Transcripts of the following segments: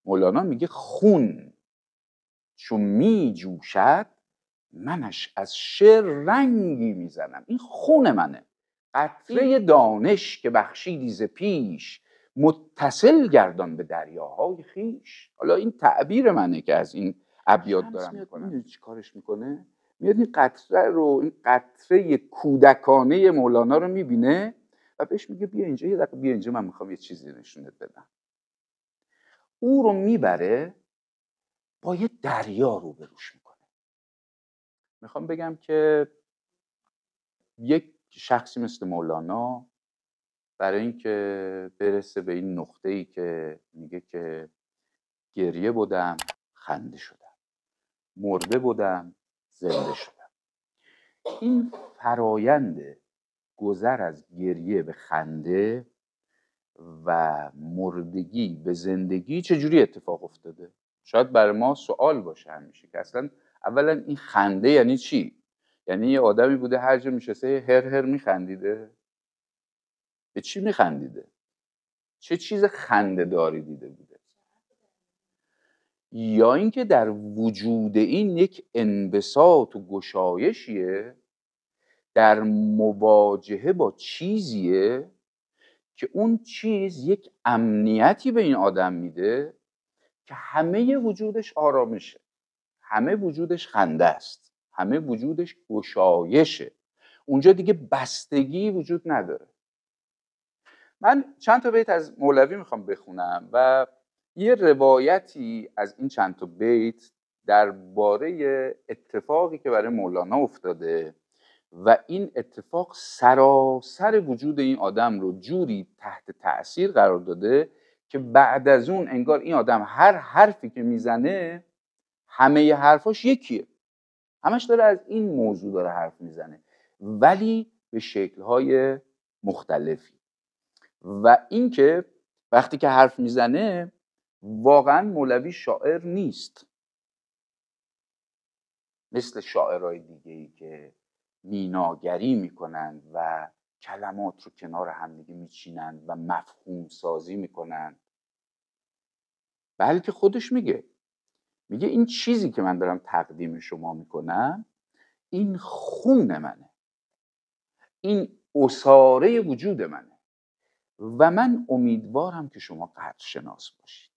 مولانا میگه خون چون می جوشد منش از شعر رنگی میزنم. این خون منه. قطره دانش که بخشیدی ز پیش متصل گردان به دریاهای خیش. حالا این تعبیر منه که از این ابیات دارم میکنم. میدونی چی کارش میکنه؟ میاد این قطره رو، این قطره کودکانه مولانا رو میبینه و بهش میگه بیا اینجا، یه دقیقه بیا اینجا، من میخوام یه چیزی نشونت بدم. او رو میبره با یه دریا روبروش میکنه. میخوام بگم که یک شخصی مثل مولانا برای اینکه برسه به این نقطه‌ای که میگه که گریه بودم خنده شدم، مرده بودم زنده شدم، این فرایند گذر از گریه به خنده و مردگی به زندگی چجوری اتفاق افتاده؟ شاید برای ما سوال باشه همیشه که اصلا اولا این خنده یعنی چی؟ یعنی یه آدمی بوده هر جا میشسته هر هر میخندیده؟ به چی میخندیده؟ چه چیز خنده داری دیده بوده؟ یا اینکه در وجود این یک انبساط و گشایشیه در مواجهه با چیزیه که اون چیز یک امنیتی به این آدم میده که همه وجودش آرامشه، همه وجودش خنده است، همه وجودش گشایشه، اونجا دیگه بستگی وجود نداره. من چند تا بیت از مولوی میخوام بخونم و یه روایتی از این چند تا بیت درباره اتفاقی که برای مولانا افتاده و این اتفاق سراسر وجود این آدم رو جوری تحت تأثیر قرار داده که بعد از اون انگار این آدم هر حرفی که میزنه همه حرفاش یکیه، همش داره از این موضوع داره حرف میزنه ولی به شکل‌های مختلفی. و اینکه وقتی که حرف میزنه واقعا مولوی شاعر نیست مثل شاعرای دیگه‌ای که میناگری میکنن و کلمات رو کنار همدیگه میچینن و مفهوم سازی میکنن، بلکه خودش میگه این چیزی که من دارم تقدیم شما میکنم این خون منه، این عصاره وجود منه و من امیدوارم که شما قدرشناس باشید،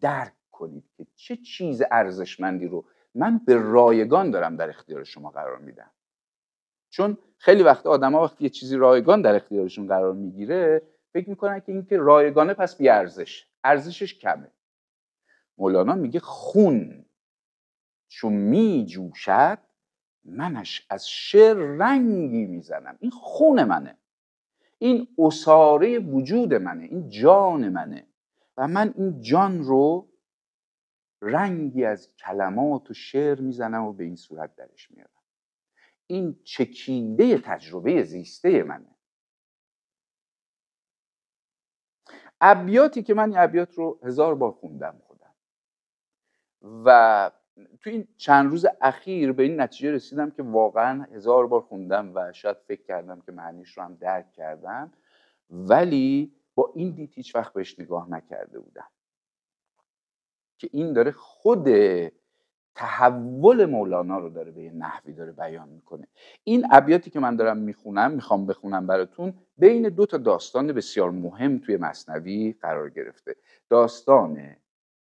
درک کنید که چه چیز ارزشمندی رو من به رایگان دارم در اختیار شما قرار میدم. چون خیلی وقت آدم‌ها وقتی یه چیزی رایگان در اختیارشون قرار میگیره فکر میکنن که این که رایگانه پس بی ارزش، ارزشش کمه. مولانا میگه خون چون می جوشد منش از شعر رنگی میزنم. این خون منه، این عصاره وجود منه، این جان منه و من این جان رو رنگی از کلمات و شعر میزنم و به این صورت درش میارم. این چکیده تجربه زیسته منه. ابیاتی که من این ابیات رو 1000 بار خوندم خودم و تو این چند روز اخیر به این نتیجه رسیدم که واقعا 1000 بار خوندم و شاید فکر کردم که معنیش رو هم درک کردم، ولی با این دید هیچ وقت بهش نگاه نکرده بودم که این داره خود تحول مولانا رو داره به یه نحوی داره بیان میکنه. این ابیاتی که من دارم میخوام بخونم براتون بین 2 تا داستان بسیار مهم توی مثنوی قرار گرفته. داستان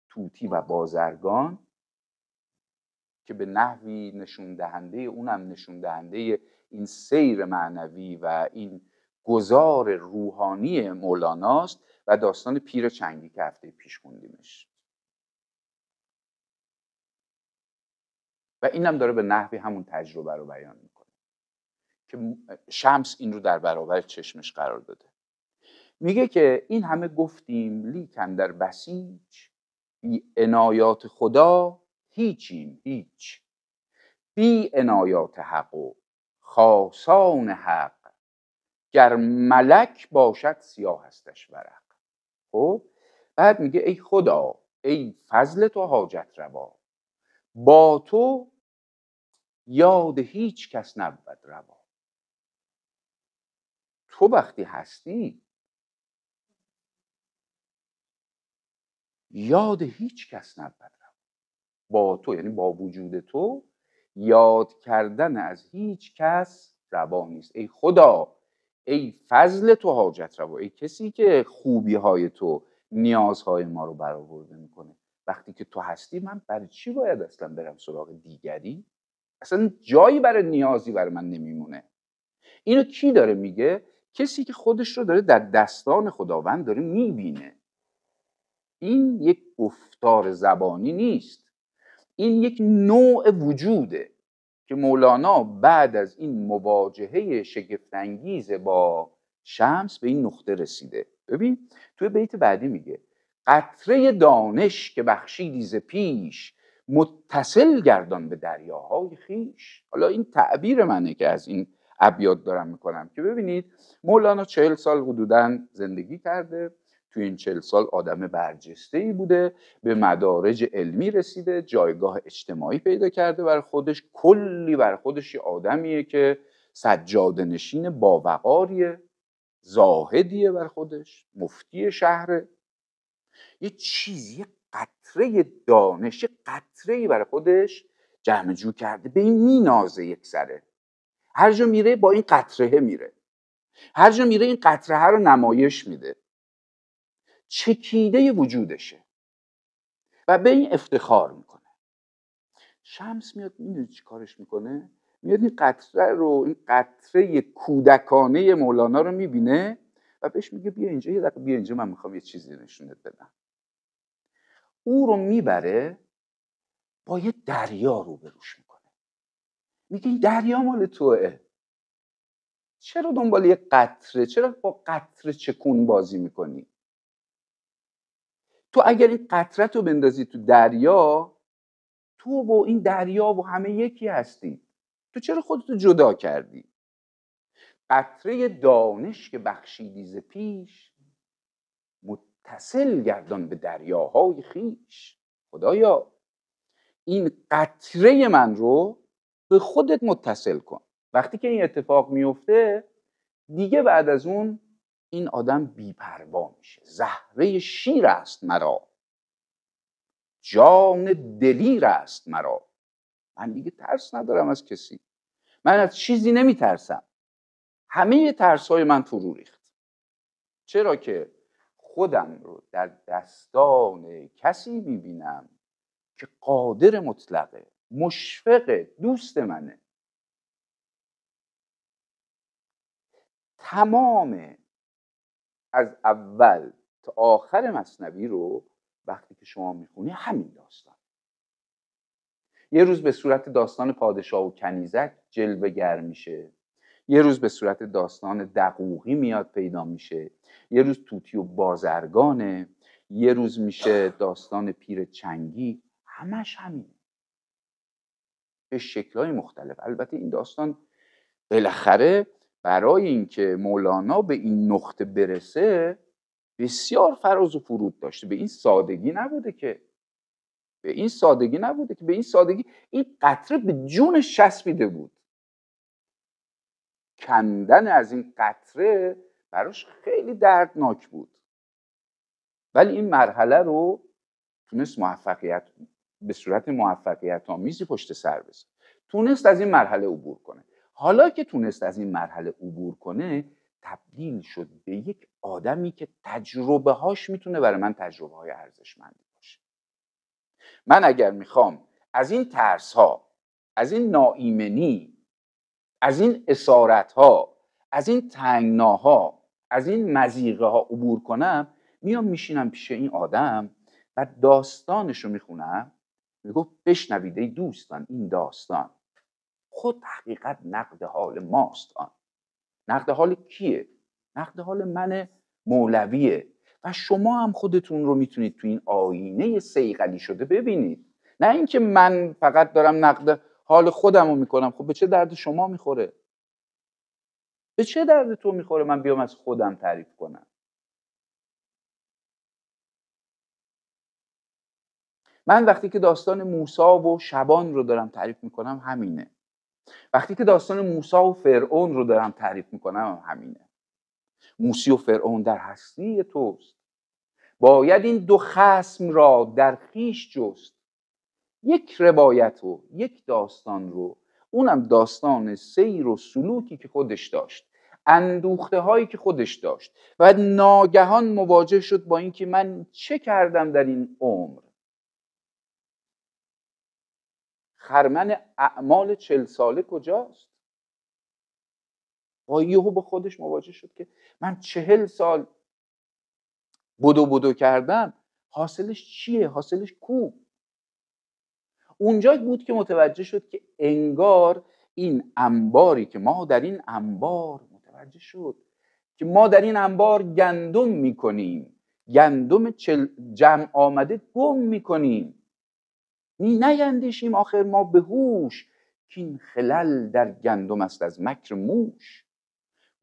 طوطی و بازرگان که به نحوی نشون دهنده اونم نشون دهنده این سیر معنوی و این گذار روحانی مولاناست و داستان پیر چنگی که هفته پیش خوندیمش و اینم داره به نحوی همون تجربه رو بیان میکنه که شمس این رو در برابر چشمش قرار داده. میگه که این همه گفتیم لیکن در بسیج بی عنایات خدا هیچیم هیچ، بی عنایات حق و خاصان حق گر ملک باشد سیاه هستش ورق. خب بعد میگه ای خدا ای فضل تو حاجت روا، با تو یاد هیچ کس نبود روا. تو وقتی هستی یاد هیچ کس نبود با تو، یعنی با وجود تو یاد کردن از هیچ کس روا نیست. ای خدا، ای فضل تو حاجت روا، ای کسی که خوبی های تو نیازهای ما رو برآورده میکنه. وقتی که تو هستی من برای چی باید اصلا برم سراغ دیگری؟ اصلا جایی برای نیازی برای من نمیمونه. اینو کی داره میگه؟ کسی که خودش رو داره در دستان خداوند داره میبینه. این یک گفتار زبانی نیست، این یک نوع وجوده که مولانا بعد از این مواجهه شگفت‌انگیز با شمس به این نقطه رسیده. ببین توی بیت بعدی میگه قطره دانش که بخشیدی ز پیش، متصل گردان به دریاهای خیش. حالا این تعبیر منه که از این ابیات دارم میکنم که ببینید مولانا 40 سال حدوداً زندگی کرده، توی این 40 سال آدم برجسته‌ای بوده، به مدارج علمی رسیده، جایگاه اجتماعی پیدا کرده برای خودش، کلی برای خودش یه آدمیه که سجاده نشین باوقاریه، زاهدیه برای خودش، مفتی شهره، یه چیزی، یه قطره دانش، یه قطره‌ای برای خودش جمع جو کرده، به این مینازه یک سره، هر جا میره با این قطره میره، هر جا میره این قطره رو نمایش میده، چکیده وجودشه و به این افتخار میکنه. شمس میاد میدونی چی کارش میکنه؟ میاد این قطره رو، این قطره کودکانه مولانا رو میبینه و بهش میگه بیا اینجا، یه دقیقه بیا اینجا، من میخوام یه چیزی نشونت بدم. او رو میبره با یه دریا روبروش میکنه، میگه این دریا مال توئه، چرا دنبال یه قطره، چرا با قطره چکون بازی میکنی؟ تو اگر این قطره رو بندازی تو دریا، تو و این دریا و همه یکی هستی، تو چرا خودتو جدا کردی؟ قطره دانش که بخشیدی ز پیش، متصل گردان به دریاهای خیش. خدایا این قطره من رو به خودت متصل کن. وقتی که این اتفاق میفته دیگه بعد از اون این آدم بی‌پروا میشه. زهره شیر است مرا، جان دلیر است مرا. من دیگه ترس ندارم از کسی، من از چیزی نمیترسم، همه ترس‌های من فرو ریخت. چرا که خودم رو در دستان کسی میبینم که قادر مطلقه، مشفق، دوست منه. تمام از اول تا آخر مثنوی رو وقتی که شما میخونی همین داستان، یه روز به صورت داستان پادشاه و کنیزک جلوه‌گر میشه، یه روز به صورت داستان دقوقی میاد پیدا میشه، یه روز توتی و بازرگانه، یه روز میشه داستان پیر چنگی، همش همین به شکل‌های مختلف. البته این داستان بالاخره برای اینکه مولانا به این نقطه برسه بسیار فراز و فرود داشته، به این سادگی نبوده که، به این سادگی این قطره به جونش چسبیده بود. کندن از این قطره براش خیلی دردناک بود، ولی این مرحله رو تونست به صورت موفقیت آمیزی پشت سر بذاره، تونست از این مرحله عبور کنه. حالا که تونست از این مرحله عبور کنه تبدیل شد به یک آدمی که تجربه هاش میتونه برای من تجربه های ارزشمندی باشه. من اگر میخوام از این ترس ها، از این ناایمنی، از این اسارت ها، از این تنگناها، از این مضیقه ها عبور کنم، میام میشینم پیش این آدم و داستانش رو میخونم. میگفت بشنوید ای دوستان این داستان، خود حقیقت نقد حال ماست آن. نقد حال کیه؟ نقد حال من مولویه و شما هم خودتون رو میتونید تو این آینه صیقلی شده ببینید، نه اینکه من فقط دارم نقد حال خودم رو میکنم. خب به چه درد شما میخوره؟ به چه درد تو میخوره من بیام از خودم تعریف کنم؟ من وقتی که داستان موسی و شبان رو دارم تعریف میکنم همینه، وقتی که داستان موسی و فرعون رو دارم تعریف میکنم همینه. موسی و فرعون در هستی توست، باید این دو خصم را در خویش جست. یک روایت و یک داستان رو، اونم داستان سیر و سلوکی که خودش داشت، اندوخته هایی که خودش داشت و ناگهان مواجه شد با اینکه من چه کردم در این عمر. خرمن اعمال 40 ساله کجاست؟ با یهو با خودش مواجه شد که من 40 سال بدو کردم، حاصلش چیه؟ حاصلش کو؟ اونجا بود که متوجه شد که انگار این انباری که ما در این انبار متوجه شد که ما در این انبار گندم میکنیم، گندم جمع آمده گم میکنیم، نیندیشیم آخر ما به هوش که این خلل در گندم است از مکر موش.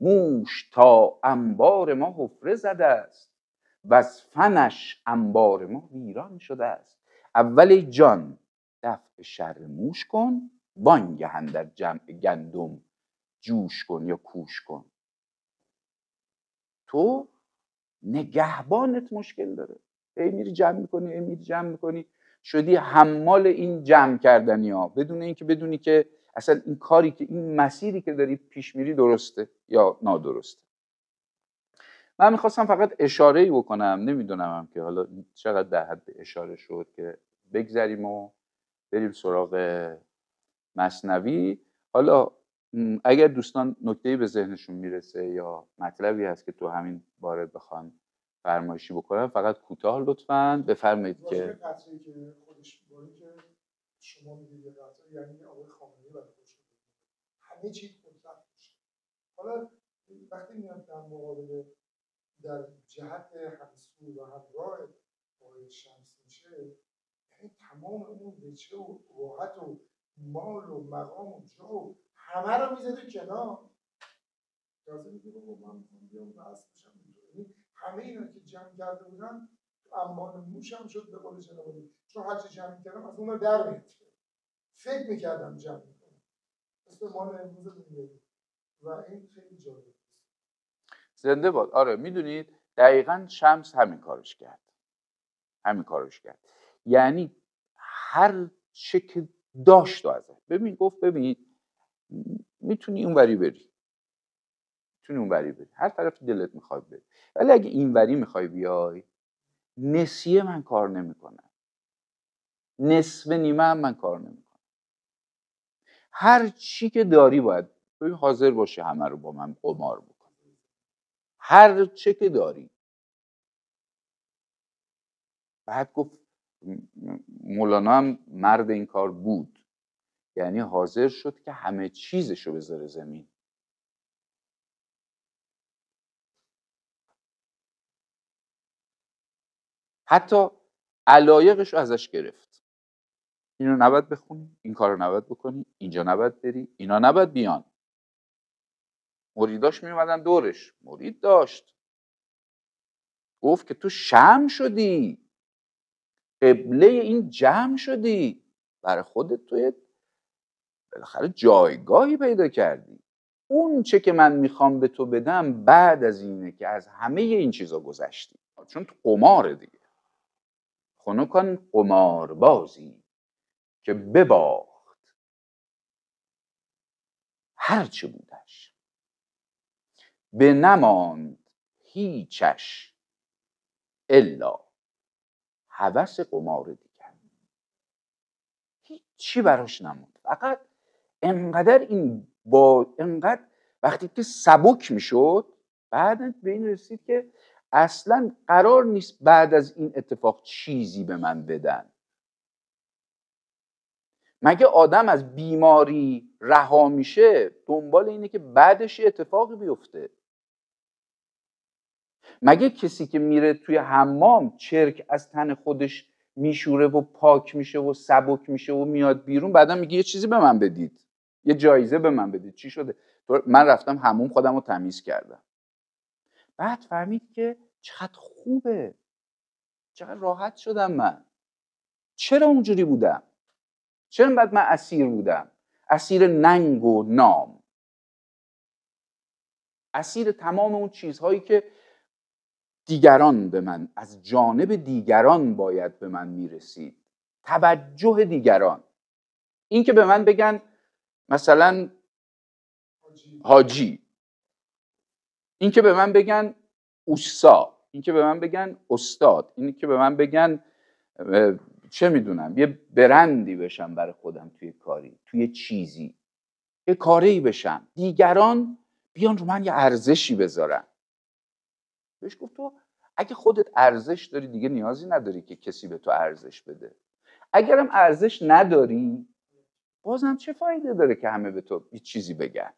موش تا انبار ما حفره زده است و از فنش انبار ما ویران شده است. اول جان دفع شر موش کن، وانگهن در جمع گندم جوش کن یا کوش کن. تو نگهبانت مشکل داره، میری جمع میکنی شدی حمال این جمع کردنی ها، بدون اینکه بدونی که اصلا این کاری که این مسیری که داری پیش میری درسته یا نادرسته. من میخواستم فقط اشاره‌ای بکنم، نمیدونم هم که حالا چقدر در حد اشاره شد که بگذریم و بریم سراغ مثنوی. حالا اگر دوستان نکته‌ای به ذهنشون میرسه یا مطلبی هست که تو همین باره بخوان فرمایشی بکنن، فقط کوتاه لطفاً بفرمایید. که قطعه‌ای که خودش میگه که شما میگید یه قطعه یعنی آقای خامنه‌ای برای خودش همه چیز مطلق میشه. حالا وقتی میاد در مقابل در جهت همسو و همراه آقای شمس میشه، یعنی تمام اون وجه و راحت و مال و مقام و جا و همه رو میذاره کنار. تازه میگه بابا من میخوام بیام بحث بشم. یعنی همه اینا که جمع کرده بودن انبان موش هم شد به قول جناب عالی، چون هرچی جمع میکردم از اون رو در میاد. فکر میکردم جمع میکنم مثل مال امروز میگه و این خیلی جالب. زنده باد. آره میدونید دقیقاً شمس همین کارش کرد. یعنی هر چه که داشت ازش گفت ببین میتونی اونوری بری، هر طرف دلت میخواد بری، ولی اگه اینوری میخوای بیای نسیه من کار نمیکنم، نصف نیمه هم من کار نمیکنم. هر چی که داری باید حاضر باشی همه رو با من قمار بکنی، هر چه که داری. بعد گفت مولانا هم مرد این کار بود، یعنی حاضر شد که همه چیزشو بذاره زمین. حتی علایقش رو ازش گرفت. اینو نباید بخونی، این کارو نباید بکنی، اینجا نباید بری، اینا نباید بیان. مریداش میومدن دورش، مرید داشت، گفت که تو شمع شدی، قبله این جمع شدی، برای خودت تو بالاخره جایگاهی پیدا کردی. اون چه که من میخوام به تو بدم بعد از اینه که از همه این چیزا گذشتی. چون تو قماره دیگه. خنکان قمار بازی که بباخت هرچه بودش، به نماند هیچش الا هوس قمار دیگر. هیچی براش نموند، فقط انقدر انقدر وقتی که سبک میشد بعد به این رسید که اصلا قرار نیست بعد از این اتفاق چیزی به من بدن. مگه آدم از بیماری رها میشه دنبال اینه که بعدش اتفاقی بیفته؟ مگه کسی که میره توی حمام چرک از تن خودش میشوره و پاک میشه و سبک میشه و میاد بیرون بعدا میگه یه چیزی به من بدید، یه جایزه به من بدید؟ چی شده؟ من رفتم حموم خودم رو تمیز کردم. بعد فهمید که چقدر خوبه، چقدر راحت شدم من. چرا اونجوری بودم؟ چرا بعد من اسیر بودم؟ اسیر ننگ و نام، اسیر تمام اون چیزهایی که دیگران به من، از جانب دیگران باید به من میرسید. توجه دیگران، این که به من بگن مثلا حاجی، این که به من بگن اوستا، این که به من بگن استاد، این که به من بگن چه میدونم یه برندی بشم برای خودم توی کاری، توی چیزی، یه کاری بشم، دیگران بیان رو من یه ارزشی بذارن. بهش گفت تو اگه خودت ارزش داری دیگه نیازی نداری که کسی به تو ارزش بده. اگرم ارزش نداری بازم چه فایده داره که همه به تو یه چیزی بگن؟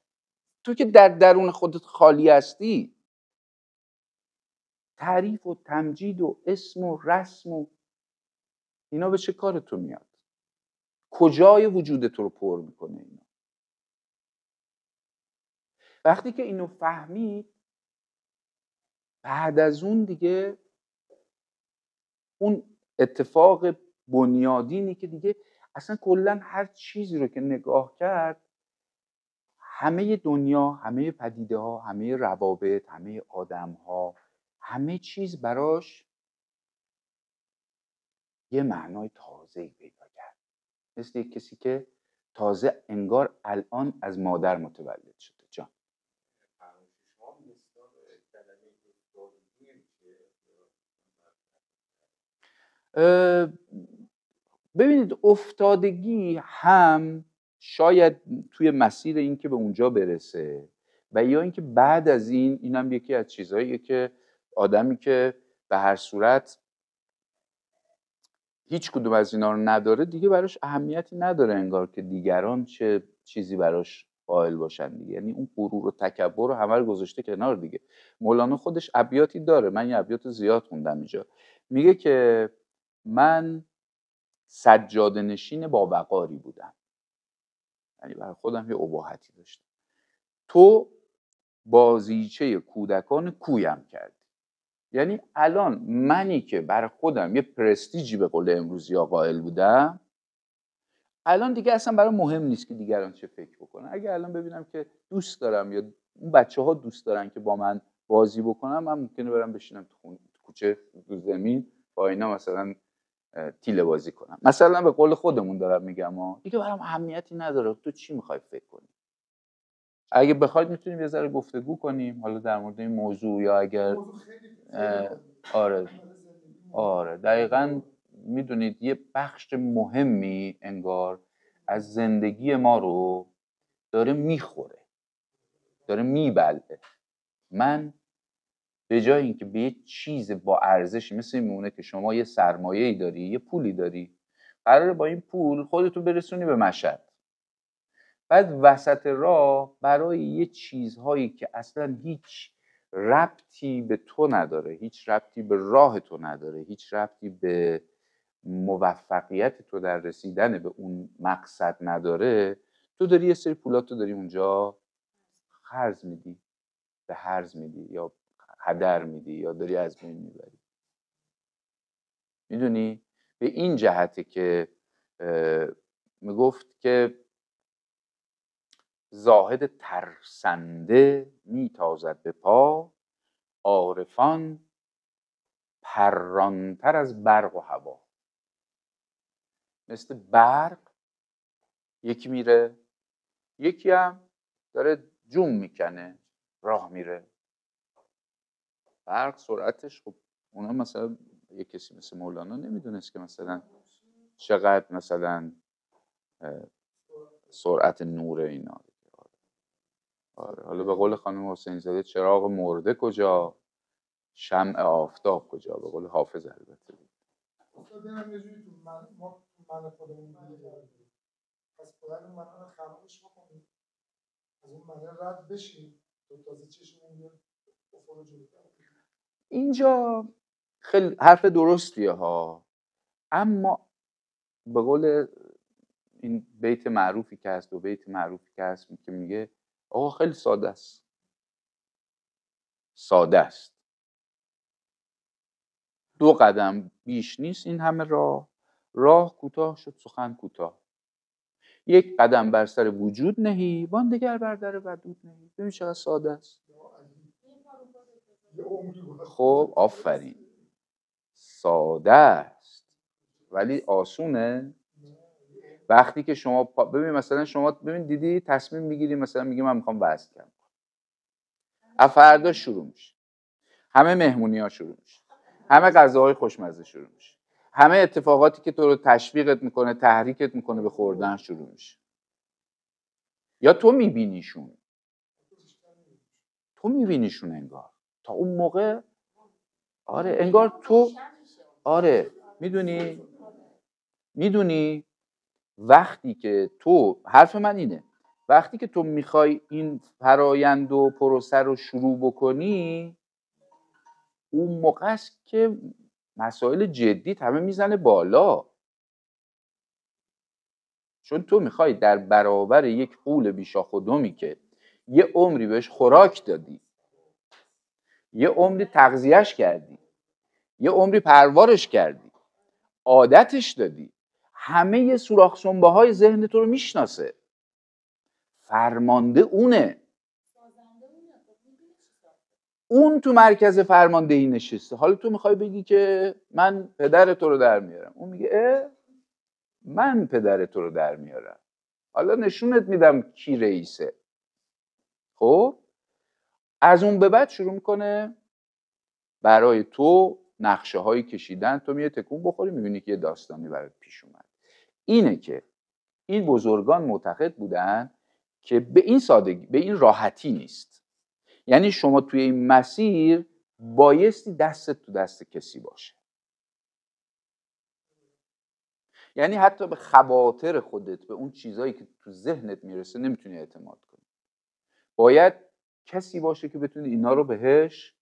تو که در درون خودت خالی هستی. تعریف و تمجید و اسم و رسم و اینا به چه کار تو میاد؟ کجای وجود تو رو پر میکنه اینا؟ وقتی که اینو فهمید، بعد از اون دیگه اون اتفاق بنیادینی که دیگه اصلا کلا هر چیزی رو که نگاه کرد، همه دنیا، همه پدیده ها، همه روابط، همه آدم ها، همه چیز براش یه معنای تازه‌ای پیدا کرد. مثل یک کسی که تازه انگار الان از مادر متولد شده. جان ببینید، افتادگی هم شاید توی مسیر این که به اونجا برسه و یا اینکه بعد از این هم یکی از چیزهاییه که آدمی که به هر صورت هیچ کدوم از اینا رو نداره دیگه براش اهمیتی نداره انگار که دیگران چه چیزی براش قائل باشن دیگه. یعنی اون غرور و تکبر رو همه رو گذاشته کنار دیگه. مولانا خودش ابیاتی داره، من یه ابیات زیاد خوندم اینجا، میگه که من سجاده نشین با وقاری بودم، یعنی برای خودم یه اباحتی داشتم، تو بازیچه کودکان کویم کردی. یعنی الان منی که برای خودم یه پرستیجی به قول امروزی ها قائل بودم، الان دیگه اصلا برای مهم نیست که دیگران چه فکر بکنن. اگه الان ببینم که دوست دارم یا اون بچه ها دوست دارن که با من بازی بکنم، من ممکنه برم بشینم تو کوچه، تو زمین با اینا مثلا تیله بازی کنم. مثلا به قول خودمون دارم میگم دیگه برام اهمیتی نداره تو چی میخوای فکر کنی. اگه بخواید میتونیم یه ذره گفتگو کنیم حالا در مورد این موضوع، یا اگر آره دقیقاً میدونید یه بخش مهمی انگار از زندگی ما رو داره میخوره، داره میبلعه. من به جای اینکه به یه چیز با ارزشی مثل این میمونه که شما یه سرمایه‌ای داری، یه پولی داری، قراره با این پول خودتو برسونی به مشهد، بعد وسط راه برای یه چیزهایی که اصلا هیچ ربطی به تو نداره، هیچ ربطی به راه تو نداره، هیچ ربطی به موفقیت تو در رسیدن به اون مقصد نداره، تو داری یه سری پولاتو داری اونجا خرج میدی، به هرز میدی یا هدر میدی یا داری از بین میبری. میدونی به این جهته که میگفت که زاهد ترسنده میتازد به پا، عارفان پرانتر از برق و هوا. مثل برق یکی میره، یکی هم داره جون میکنه راه میره. برق سرعتش، خب اونا مثلا یک کسی مثل مولانا نمیدونست که مثلا چقدر مثلا سرعت نور اینا. آره. حالا به قول خانم حسین زاده چراغ مرده کجا، شمع آفتاب کجا، به قول حافظ البته. دارم یه جوری ما من خودمون دیگه، پس باید اون من رو خرابش بکنیم، از اون من رد بشیم تو تازه چشمون بیاد افق جلو. اینجا خیلی حرف درستیه ها، اما به قول این بیت معروفی که هست و بیت معروفی که هست که میگه آقا خیلی ساده است، ساده است، 2 قدم بیش نیست این همه راه کوتاه شد سخن کوتاه، 1 قدم بر سر وجود نهی وان دگر بر در ودود نهی. ببین چقدر ساده است. خب آفرین، ساده است ولی آسونه. وقتی که شما ببین مثلا شما ببین دیدی تصمیم میگیری مثلا میگی من میخوام وزن کم کنم، فردا شروع میشه، همه مهمونی ها شروع میشه، همه غذاهای خوشمزه شروع میشه، همه اتفاقاتی که تو رو تشویقت میکنه تحریکت میکنه به خوردن شروع میشه. یا تو میبینیشون، انگار تا اون موقع آره انگار تو آره میدونی وقتی که تو حرف من اینه وقتی که تو میخوای این فرایند و پروسه رو شروع بکنی اون موقع است که مسائل جدی همه میزنه بالا، چون تو میخوای در برابر یک غول بیشاخ و دمی که یه عمری بهش خوراک دادی، یه عمری تغذیهش کردی، یه عمری پروارش کردی، عادتش دادی، همه سوراخ سنبه های ذهن تو رو میشناسه، فرمانده اونه، اون تو مرکز فرماندهی نشسته. حالا تو میخوای بگی که من پدر تو رو در میارم، اون میگه من پدر تو رو در میارم، حالا نشونت میدم کی رئیسه. خب از اون به بعد شروع میکنه برای تو نقشه هایی کشیدن، تو میای تکون بخوری میبینی که یه داستانی برات پیش اومد. اینه که این بزرگان معتقد بودن که به این سادگی، به این راحتی نیست. یعنی شما توی این مسیر بایستی دستت تو دست کسی باشه، یعنی حتی به خواطر خودت، به اون چیزایی که تو ذهنت میرسه نمیتونی اعتماد کنی، باید کسی باشه که بتونی اینا رو بهش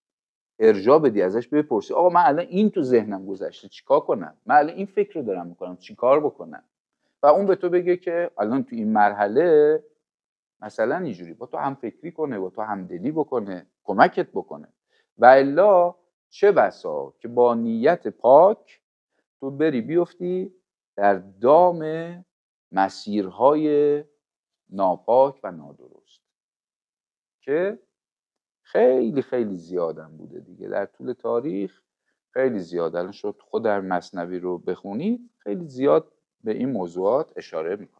ارجاع بدی، ازش بپرسی آقا من الان این تو ذهنم گذشته چیکار کنم، من الان این فکر رو دارم میکنم چیکار بکنم، و اون به تو بگه که الان تو این مرحله مثلا اینجوری با تو هم فکری کنه، با تو همدلی بکنه، کمکت بکنه. و الا چه بسا که با نیت پاک تو بری بیفتی در دام مسیرهای ناپاک و نادرست که خیلی خیلی زیادم بوده دیگه در طول تاریخ، خیلی زیاد. الان شد خود در مثنوی رو بخونید خیلی زیاد به این موضوعات اشاره میکنه.